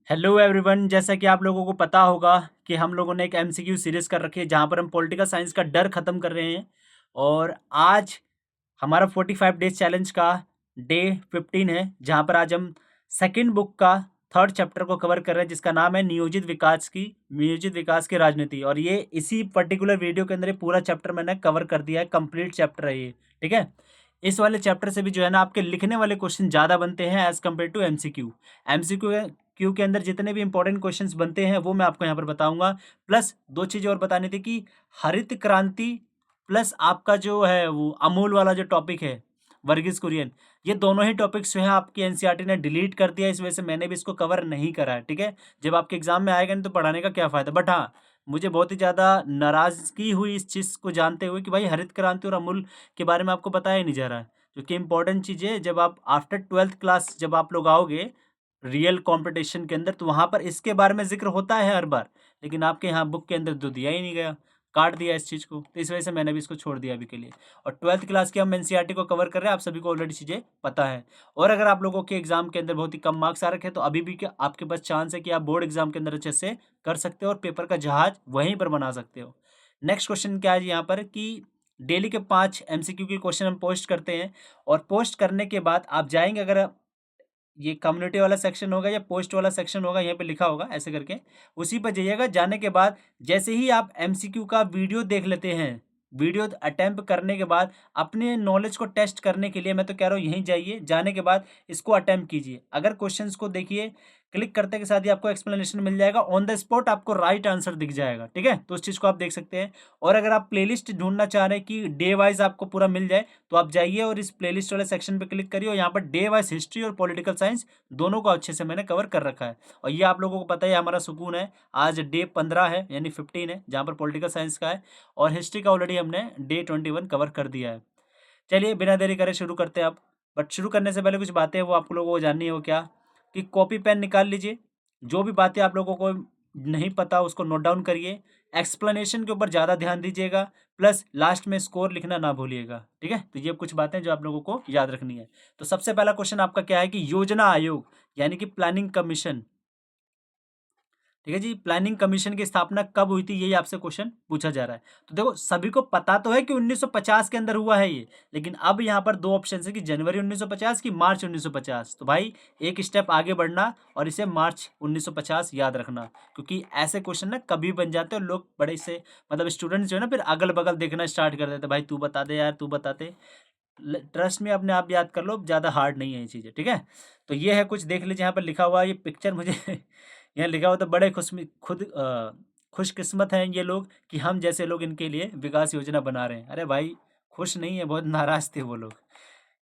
Hello everyone, जैसा कि आप लोगों को पता होगा कि हम लोगों ने एक एमसीक्यू सीरीज कर रखी है जहां पर हम पॉलिटिकल साइंस का डर खत्म कर रहे हैं। और आज हमारा 45 डेज चैलेंज का डे 15 है, जहां पर आज हम सेकंड बुक का थर्ड चैप्टर को कवर कर रहे हैं जिसका नाम है नियोजित विकास की राजनीति। और ये इसी पर्टिकुलर वीडियो के अंदर ये पूरा चैप्टर मैंने कवर कर दिया है, कंप्लीट चैप्टर है ये। ठीक है, इस वाले चैप्टर से भी जो है ना आपके लिखने वाले क्वेश्चन ज़्यादा बनते हैं as compare to MCQ. MCQ के अंदर जितने भी इंपॉर्टेंट क्वेश्चंस बनते हैं वो मैं आपको यहाँ पर बताऊंगा। प्लस दो चीज़ें और बतानी थी कि हरित क्रांति प्लस आपका जो है वो अमूल वाला जो टॉपिक है वर्गीज कुरियन, ये दोनों ही टॉपिक्स जो है आपकी एनसीईआरटी ने डिलीट कर दिया, इस वजह से मैंने भी इसको कवर नहीं करा है। ठीक है, जब आपके एग्जाम में आएगा नहीं तो पढ़ाने का क्या फ़ायदा। बट हाँ, मुझे बहुत ही ज़्यादा नाराज़गी हुई इस चीज़ को जानते हुए कि भाई हरित क्रांति और अमूल के बारे में आपको बताया ही नहीं जा रहा है, जो कि इंपॉर्टेंट चीज़ है। जब आप आफ्टर 12th क्लास जब आप लोग आओगे रियल कंपटीशन के अंदर तो वहाँ पर इसके बारे में जिक्र होता है हर बार, लेकिन आपके यहाँ बुक के अंदर तो दिया ही नहीं गया, काट दिया इस चीज़ को। तो इस वजह से मैंने भी इसको छोड़ दिया अभी के लिए। और 12th क्लास की हम एनसीईआरटी को कवर कर रहे हैं, आप सभी को ऑलरेडी चीज़ें पता है। और अगर आप लोगों के एग्जाम के अंदर बहुत ही कम मार्क्स आ रखे हैं तो अभी भी क्या आपके पास चांस है कि आप बोर्ड एग्जाम के अंदर अच्छे से कर सकते हो और पेपर का जहाज वहीं पर बना सकते हो। नेक्स्ट क्वेश्चन क्या है यहाँ पर कि डेली के 5 एमसीक्यू के क्वेश्चन हम पोस्ट करते हैं। और पोस्ट करने के बाद आप जाएंगे, अगर ये कम्युनिटी वाला सेक्शन होगा या पोस्ट वाला सेक्शन होगा, यहाँ पे लिखा होगा ऐसे करके, उसी पर जाइएगा। जाने के बाद जैसे ही आप एमसीक्यू का वीडियो देख लेते हैं, वीडियो अटेम्प्ट करने के बाद अपने नॉलेज को टेस्ट करने के लिए मैं तो कह रहा हूँ यहीं जाइए। जाने के बाद इसको अटेम्प्ट कीजिए। अगर क्वेश्चंस को देखिए, क्लिक करते के साथ ही आपको एक्सप्लेनेशन मिल जाएगा, ऑन द स्पॉट आपको राइट आंसर दिख जाएगा। ठीक है, तो उस चीज़ को आप देख सकते हैं। और अगर आप प्लेलिस्ट ढूंढना चाह रहे हैं कि डे वाइज आपको पूरा मिल जाए तो आप जाइए और इस प्लेलिस्ट वाले सेक्शन पे क्लिक करिए और यहाँ पर डे वाइज हिस्ट्री और पॉलिटिकल साइंस दोनों को अच्छे से मैंने कवर कर रखा है। और ये आप लोगों को पता है हमारा सुकून है, आज डे 15 है यानी 15 है जहाँ पर पॉलिटिकल साइंस का है, और हिस्ट्री का ऑलरेडी हमने डे 21 कवर कर दिया है। चलिए बिना देरी करे शुरू करते हैं आप। बट शुरू करने से पहले कुछ बातें वो आप लोगों को जाननी है, वो क्या कि कॉपी पेन निकाल लीजिए, जो भी बातें आप लोगों को नहीं पता उसको नोट डाउन करिए, एक्सप्लेनेशन के ऊपर ज़्यादा ध्यान दीजिएगा, प्लस लास्ट में स्कोर लिखना ना भूलिएगा। ठीक है, तो ये कुछ बातें जो आप लोगों को याद रखनी है। तो सबसे पहला क्वेश्चन आपका क्या है कि योजना आयोग यानी कि प्लानिंग कमीशन, ठीक है जी, प्लानिंग कमीशन की स्थापना कब हुई थी, यही आपसे क्वेश्चन पूछा जा रहा है। तो देखो सभी को पता तो है कि 1950 के अंदर हुआ है ये, लेकिन अब यहाँ पर दो ऑप्शन है कि जनवरी 1950 की मार्च 1950। तो भाई एक स्टेप आगे बढ़ना और इसे मार्च 1950 याद रखना, क्योंकि ऐसे क्वेश्चन ना कभी बन जाते हैं और लोग बड़े से मतलब स्टूडेंट्स जो है ना फिर अगल बगल देखना स्टार्ट कर देते, भाई तू बता दे यार, तू बताते। ट्रस्ट में अपने आप याद कर लो, ज़्यादा हार्ड नहीं है ये चीज़ें। ठीक है, तो ये है कुछ देख लीजिए यहाँ पर लिखा हुआ है, ये पिक्चर मुझे यहाँ लिखा हुआ, तो बड़े खुशकिस्मत हैं ये लोग कि हम जैसे लोग इनके लिए विकास योजना बना रहे हैं। अरे भाई खुश नहीं है, बहुत नाराज थे वो लोग,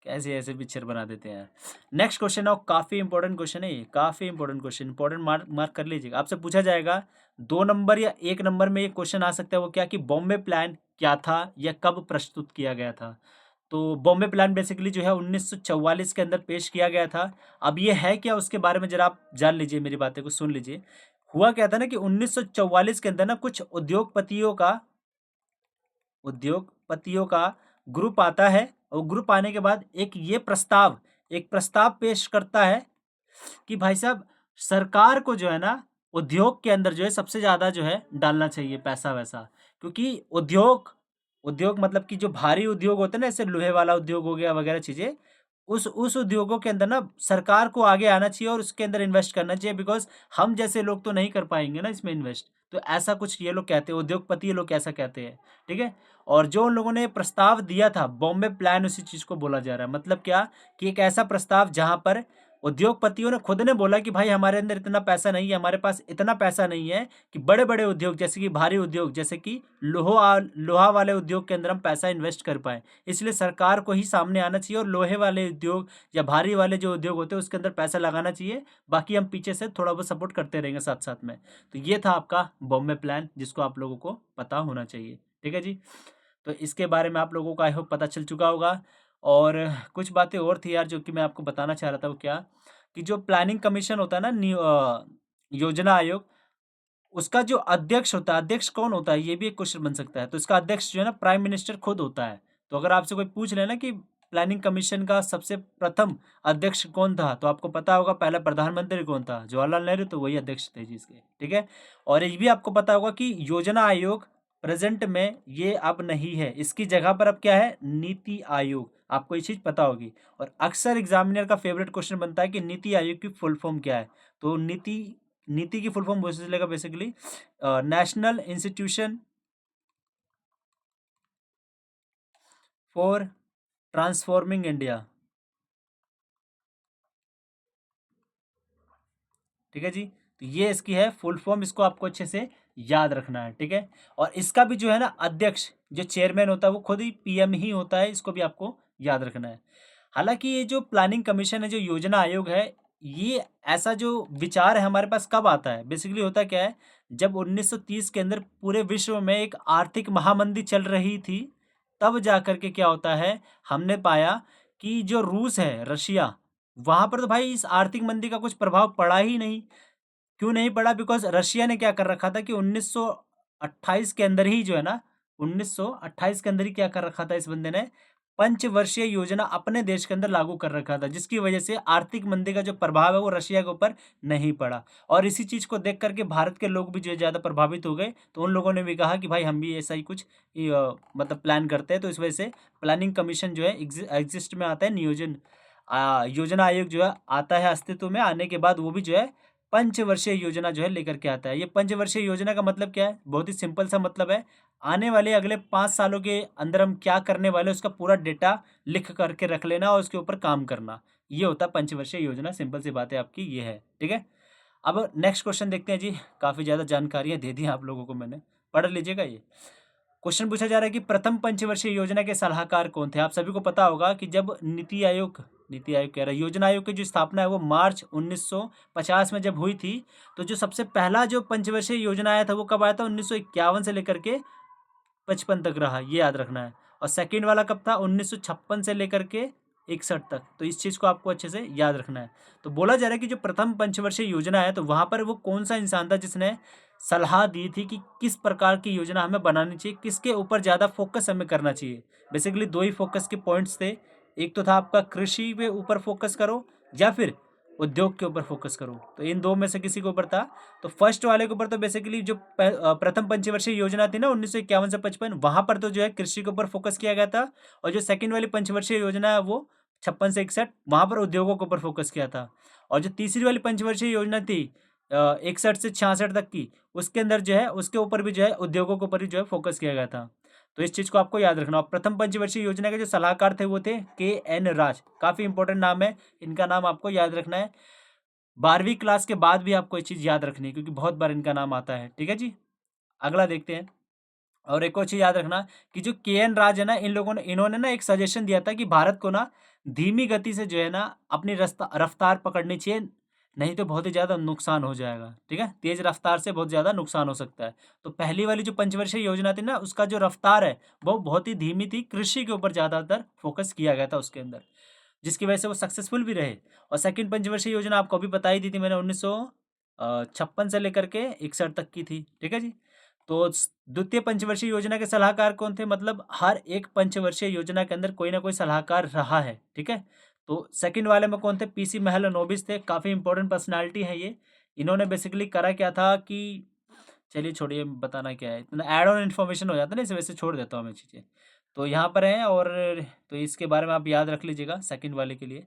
कैसे ऐसे पिक्चर बना देते हैं। नेक्स्ट क्वेश्चन है, काफ़ी इंपॉर्टेंट क्वेश्चन है ये, काफ़ी important question, important mark mark कर लीजिएगा। आपसे पूछा जाएगा 2 नंबर या 1 नंबर में ये क्वेश्चन आ सकता है, वो क्या कि बॉम्बे प्लान क्या था या कब प्रस्तुत किया गया था। तो बॉम्बे प्लान बेसिकली जो है 1944 के अंदर पेश किया गया था। अब ये है क्या उसके बारे में जरा आप जान लीजिए, मेरी बातें को सुन लीजिए। हुआ क्या था ना कि 1944 के अंदर ना कुछ उद्योगपतियों का ग्रुप आता है, और ग्रुप आने के बाद एक प्रस्ताव पेश करता है कि भाई साहब सरकार को जो है ना उद्योग के अंदर जो है सबसे ज़्यादा जो है डालना चाहिए पैसा वैसा, क्योंकि उद्योग उद्योग मतलब कि जो भारी उद्योग होते हैं ना, जैसे लोहे वाला उद्योग हो गया वगैरह चीज़ें, उस उद्योगों के अंदर ना सरकार को आगे आना चाहिए और उसके अंदर इन्वेस्ट करना चाहिए, बिकॉज हम जैसे लोग तो नहीं कर पाएंगे ना इसमें इन्वेस्ट। तो ऐसा कुछ ये लोग कहते हैं, उद्योगपति ये लोग ऐसा कहते हैं। ठीक है, और जो उन लोगों ने प्रस्ताव दिया था बॉम्बे प्लान, उसी चीज़ को बोला जा रहा है। मतलब क्या कि एक ऐसा प्रस्ताव जहाँ पर उद्योगपतियों ने खुद ने बोला कि भाई हमारे अंदर इतना पैसा नहीं है, हमारे पास इतना पैसा नहीं है कि बड़े बड़े उद्योग जैसे कि भारी उद्योग जैसे कि लोहा वाले उद्योग के अंदर हम पैसा इन्वेस्ट कर पाए। इसलिए सरकार को ही सामने आना चाहिए और लोहे वाले उद्योग या भारी वाले जो उद्योग होते हैं उसके अंदर पैसा लगाना चाहिए, बाकी हम पीछे से थोड़ा बहुत सपोर्ट करते रहेंगे साथ साथ में। तो ये था आपका बॉम्बे प्लान, जिसको आप लोगों को पता होना चाहिए। ठीक है जी, तो इसके बारे में आप लोगों को आई होप पता चल चुका होगा। और कुछ बातें और थी यार जो कि मैं आपको बताना चाह रहा था, वो क्या कि जो प्लानिंग कमीशन होता है ना, योजना आयोग, उसका जो अध्यक्ष होता है, अध्यक्ष कौन होता है ये भी एक क्वेश्चन बन सकता है। तो इसका अध्यक्ष जो है ना प्राइम मिनिस्टर खुद होता है। तो अगर आपसे कोई पूछ ले ना कि प्लानिंग कमीशन का सबसे प्रथम अध्यक्ष कौन था? तो आपको पता होगा पहला प्रधानमंत्री कौन था? जवाहरलाल नेहरू, तो वही अध्यक्ष थे जी इसके, ठीक है। और ये भी आपको पता होगा कि योजना आयोग प्रेजेंट में ये अब नहीं है, इसकी जगह पर अब क्या है? नीति आयोग। आपको ये चीज पता होगी। और अक्सर एग्जामिनर का फेवरेट क्वेश्चन बनता है कि नीति आयोग की फुल फॉर्म क्या है? तो नीति नीति की फुल फॉर्म हो चलेगा basically national institution for transforming India, ठीक है जी। तो ये इसकी है फुल फॉर्म, इसको आपको अच्छे से याद रखना है, ठीक है। और इसका भी जो है ना अध्यक्ष, जो चेयरमैन होता है वो खुद ही पीएम ही होता है, इसको भी आपको याद रखना है। हालांकि ये जो प्लानिंग कमीशन है, जो योजना आयोग है, ये ऐसा जो विचार है हमारे पास कब आता है? बेसिकली होता क्या है, जब 1930 के अंदर पूरे विश्व में एक आर्थिक महामंदी चल रही थी, तब जाकर के क्या होता है, हमने पाया कि जो रूस है, रशिया, वहां पर तो भाई इस आर्थिक मंदी का कुछ प्रभाव पड़ा ही नहीं। क्यों नहीं पड़ा? बिकॉज रशिया ने क्या कर रखा था कि 1928 के अंदर ही जो है ना, 1928 के अंदर ही क्या कर रखा था इस बंदे ने, पंचवर्षीय योजना अपने देश के अंदर लागू कर रखा था, जिसकी वजह से आर्थिक मंदी का जो प्रभाव है वो रशिया के ऊपर नहीं पड़ा। और इसी चीज को देख करके भारत के लोग भी जो है ज्यादा प्रभावित हो गए, तो उन लोगों ने भी कहा कि भाई हम भी ऐसा ही कुछ मतलब प्लान करते हैं। तो इस वजह से प्लानिंग कमीशन जो है एग्जिस्ट में आता है, नियोजन योजना आयोग जो है आता है अस्तित्व में। आने के बाद वो भी जो है पंचवर्षीय योजना जो है लेकर के आता है। ये पंचवर्षीय योजना का मतलब क्या है? बहुत ही सिंपल सा मतलब है, आने वाले अगले 5 सालों के अंदर हम क्या करने वाले उसका पूरा डेटा लिख करके रख लेना और उसके ऊपर काम करना। ये होता है पंचवर्षीय योजना। सिंपल सी बात है आपकी, ये है, ठीक है। अब नेक्स्ट क्वेश्चन देखते हैं जी। काफ़ी ज़्यादा जानकारियाँ दे दी आप लोगों को मैंने, पढ़ लीजिएगा ये। क्वेश्चन पूछा जा रहा है कि प्रथम पंचवर्षीय योजना के सलाहकार कौन थे? आप सभी को पता होगा कि जब नीति आयोग कह रहा है, योजना आयोग की जो स्थापना है वो मार्च 1950 में जब हुई थी, तो जो सबसे पहला जो पंचवर्षीय योजना आया था वो कब आया था? 1951 से लेकर के 55 तक रहा, ये याद रखना है। और सेकंड वाला कब था? 1956 से लेकर के 61 तक। तो इस चीज़ को आपको अच्छे से याद रखना है। तो बोला जा रहा है कि जो प्रथम पंचवर्षीय योजना है, तो वहाँ पर वो कौन सा इंसान था जिसने सलाह दी थी कि किस प्रकार की योजना हमें बनानी चाहिए, किसके ऊपर ज़्यादा फोकस हमें करना चाहिए। बेसिकली दो ही फोकस के पॉइंट्स थे, एक तो था आपका कृषि पे ऊपर फोकस करो या फिर उद्योग के ऊपर फोकस करो। तो इन दो में से किसी के ऊपर था। तो फर्स्ट वाले के ऊपर तो बेसिकली जो प्रथम पंचवर्षीय योजना थी ना 1951 से 55, वहां पर तो जो है कृषि के ऊपर फोकस किया गया था। और जो सेकंड वाली पंचवर्षीय योजना है वो 56 से 61, वहां पर उद्योगों के ऊपर फोकस किया था। और जो तीसरी वाली पंचवर्षीय योजना थी 61 से 66 तक की, उसके अंदर जो है उसके ऊपर भी जो है उद्योगों के ऊपर ही जो है फोकस किया गया था। तो इस चीज को आपको याद रखना। और प्रथम पंचवर्षीय योजना के जो सलाहकार थे वो थे KN राज। काफी इंपॉर्टेंट नाम है, इनका नाम आपको याद रखना है। 12वीं क्लास के बाद भी आपको ये चीज़ याद रखनी है, क्योंकि बहुत बार इनका नाम आता है, ठीक है जी। अगला देखते हैं। और एक और चीज़ याद रखना कि जो KN राज है ना, इन्होंने ना एक सजेशन दिया था कि भारत को ना धीमी गति से जो है ना अपनी रफ्तार पकड़नी चाहिए, नहीं तो बहुत ही ज़्यादा नुकसान हो जाएगा, ठीक है। तेज रफ्तार से बहुत ज़्यादा नुकसान हो सकता है। तो पहली वाली जो पंचवर्षीय योजना थी ना, उसका जो रफ्तार है वो बहुत ही धीमी थी, कृषि के ऊपर ज़्यादातर फोकस किया गया था उसके अंदर, जिसकी वजह से वो सक्सेसफुल भी रहे। और सेकंड पंचवर्षीय योजना आपको अभी बताई दी थी मैंने, 1956 से लेकर के 61 तक की थी, ठीक है जी। तो द्वितीय पंचवर्षीय योजना के सलाहकार कौन थे? मतलब हर एक पंचवर्षीय योजना के अंदर कोई ना कोई सलाहकार रहा है, ठीक है। तो सेकंड वाले में कौन थे? PC महल नोबिस थे। काफ़ी इंपॉर्टेंट पर्सनालिटी है ये। इन्होंने बेसिकली करा क्या था कि, चलिए छोड़िए बताना क्या है, इतना ऐड ऑन इन्फॉर्मेशन हो जाता है ना, इस वजह से छोड़ देता हूँ मैं चीज़ें। तो यहाँ पर है, और तो इसके बारे में आप याद रख लीजिएगा सेकंड वाले के लिए।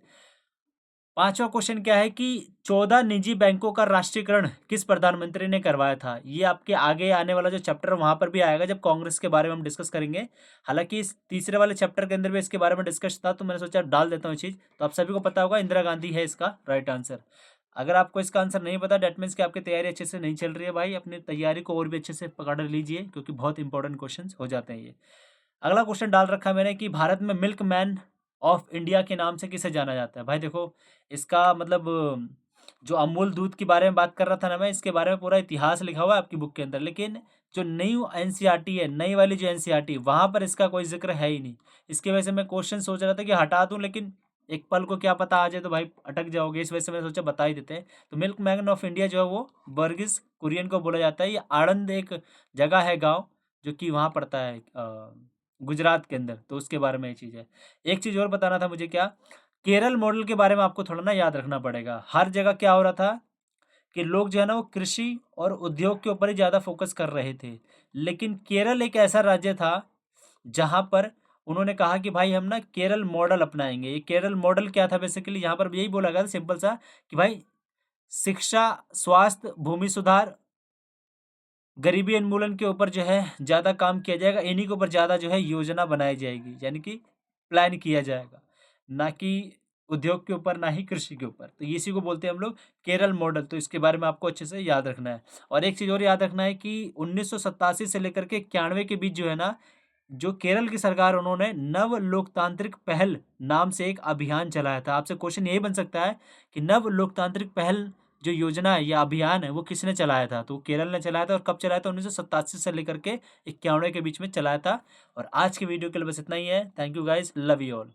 पांचवा क्वेश्चन क्या है कि 14 निजी बैंकों का राष्ट्रीयकरण किस प्रधानमंत्री ने करवाया था? ये आपके आगे आने वाला जो चैप्टर है वहां पर भी आएगा, जब कांग्रेस के बारे में हम डिस्कस करेंगे। हालांकि इस तीसरे वाले चैप्टर के अंदर भी इसके बारे में डिस्कस था, तो मैंने सोचा डाल देता हूँ चीज। तो आप सभी को पता होगा इंदिरा गांधी है इसका राइट आंसर। अगर आपको इसका आंसर नहीं पता, डेट मीन्स कि आपकी तैयारी अच्छे से नहीं चल रही है भाई। अपनी तैयारी को और भी अच्छे से पकड़ लीजिए, क्योंकि बहुत इंपॉर्टेंट क्वेश्चन हो जाते हैं ये। अगला क्वेश्चन डाल रखा है मैंने कि भारत में मिल्क मैन ऑफ इंडिया के नाम से किसे जाना जाता है? भाई देखो, इसका मतलब जो अमूल दूध के बारे में बात कर रहा था ना मैं, इसके बारे में पूरा इतिहास लिखा हुआ है आपकी बुक के अंदर, लेकिन जो नई NCERT है, नई वाली जो NCERT, वहाँ पर इसका कोई जिक्र है ही नहीं। इसकी वजह से मैं क्वेश्चन सोच रहा था कि हटा दूं, लेकिन एक पल को क्या पता आ जाए तो भाई अटक जाओगे, इस वजह से मैंने सोचा बता ही देते हैं। तो मिल्क मैन ऑफ इंडिया जो है वो बर्गिस कुरियन को बोला जाता है। ये आणंद एक जगह है, गाँव, जो कि वहाँ पड़ता है गुजरात के अंदर, तो उसके बारे में ये चीज़ है। एक चीज़ और बताना था मुझे, क्या केरल मॉडल के बारे में आपको थोड़ा ना याद रखना पड़ेगा। हर जगह क्या हो रहा था कि लोग जो है ना वो कृषि और उद्योग के ऊपर ही ज़्यादा फोकस कर रहे थे, लेकिन केरल एक ऐसा राज्य था जहाँ पर उन्होंने कहा कि भाई हम ना केरल मॉडल अपनाएंगे। ये केरल मॉडल क्या था बेसिकली, यहाँ पर यही बोला गया था सिंपल सा कि भाई शिक्षा, स्वास्थ्य, भूमि सुधार, गरीबी उन्मूलन के ऊपर जो है ज़्यादा काम किया जाएगा, इन्हीं के ऊपर ज़्यादा जो है योजना बनाई जाएगी, यानी कि प्लान किया जाएगा, ना कि उद्योग के ऊपर, ना ही कृषि के ऊपर। तो इसी को बोलते हैं हम लोग केरल मॉडल। तो इसके बारे में आपको अच्छे से याद रखना है। और एक चीज़ और याद रखना है कि 1987 से लेकर के 91 के बीच जो है ना, जो केरल की सरकार, उन्होंने नव लोकतांत्रिक पहल नाम से एक अभियान चलाया था। आपसे क्वेश्चन यही बन सकता है कि नव लोकतांत्रिक पहल जो योजना है या अभियान है वो किसने चलाया था? तो केरल ने चलाया था। और कब चलाया था? 1987 से लेकर के 91 के बीच में चलाया था। और आज की वीडियो के लिए बस इतना ही है। Thank you guys, love you all.